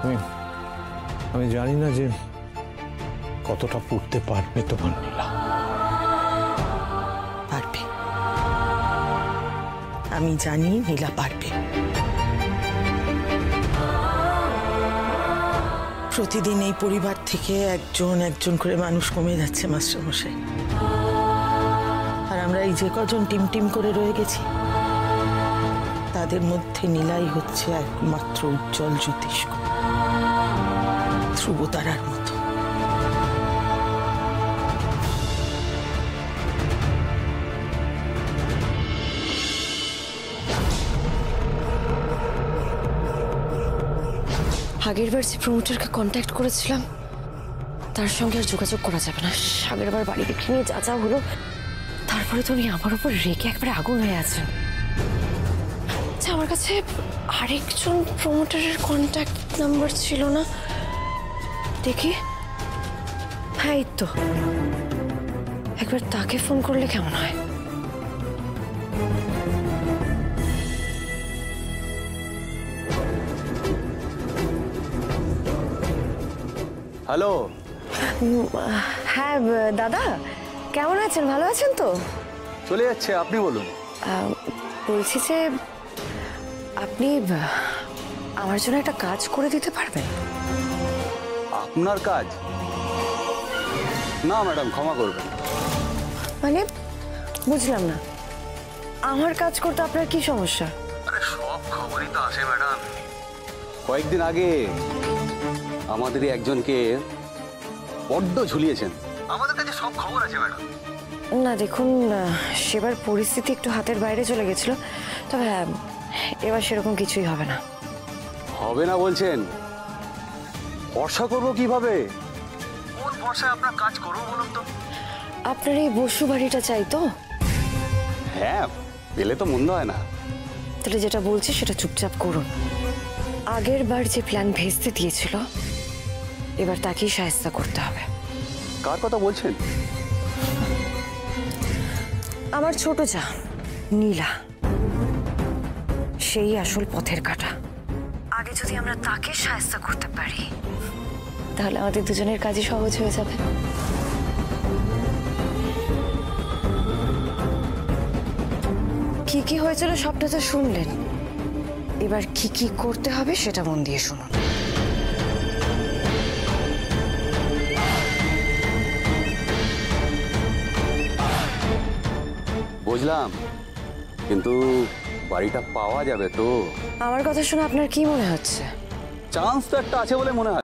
আমি আমি জানি না যে কতটা পড়তে পারবে তোমার নীলা। পারবে, আমি জানি নীলা পারবে। প্রতিদিন এই পরিবার থেকে একজন একজন করে মানুষ কমে যাচ্ছে মাস্টারমশাই, আর আমরা এই যে কজন টিম টিম করে রয়ে গেছি তাদের মধ্যে নীলাই হচ্ছে একমাত্র উজ্জ্বল জ্যোতিষ্ক, ধ্রুবতারার মতো। আগেরবার যে প্রমোটারকে কন্ট্যাক্ট করেছিলাম তার সঙ্গে আর যোগাযোগ করা যাবে না। আগেরবার বাড়ি দেখে নিয়ে যা যা হলো, তারপরে তো উনি আমার উপর রেগে একবারে আগুন হয়ে আছেন। আচ্ছা, আমার কাছে আরেকজন প্রমোটারের কন্ট্যাক্ট নাম্বার ছিল না, দেখি। হ্যাঁ, এই তো, একবার তাকে ফোন করলে কেমন হয়? হ্যালো। হ্যাঁ দাদা, কেমন আছেন? ভালো আছেন তো? চলে যাচ্ছে, আপনি বলুন। বলছি যে আপনি আমার জন্য একটা কাজ করে দিতে পারবেন? আপনার কাজ? না ম্যাডাম, ক্ষমা করবেন। মানে বুঝলাম না, আমার কাজ করতে আপনার কি সমস্যা? আরে সব খবরই তো আসে ম্যাডাম। কয়েকদিন আগে আমাদেরই একজনকে বড্ড ঝুলিয়েছেন, আমাদের কাছে সব খবর আছে ম্যাডাম। না দেখুন, সেবার পরিস্থিতি একটু হাতের বাইরে চলে গেছিল, তবে হ্যাঁ, এবার সেরকম কিছুই হবে না। হবে না বলছেন? ভরসা করবো কিভাবে? কোন ভরসায় আপনার কাজ করবো বলুন তো? আপনার এই বসু বাড়িটা চাই তো? হ্যাঁ, পেলে তো মন্দ হয় না। তাহলে যেটা বলছি সেটা চুপচাপ করুন। আগের বার যে প্ল্যান ভেস্তে দিয়েছিল, এবার তাকেই সাহায্য করতে হবে। কার কথা বলছেন? আমার ছোট যা নীলা, সেই আসল পথের কাঁটা। আগে যদি আমরা তাকে সাহায্য করতে পারি, তাহলে আমাদের দুজনের কাজই সহজ হয়ে যাবে। কি কি হয়েছিল সবটা তো শুনলেন, এবার কি কি করতে হবে সেটা মন দিয়ে শুনুন। বুঝলাম, কিন্তু বাড়িটা পাওয়া যাবে তো? আমার কথা শুনে আপনার কি মনে হচ্ছে? চান্স তো একটা আছে বলে মনে হয়।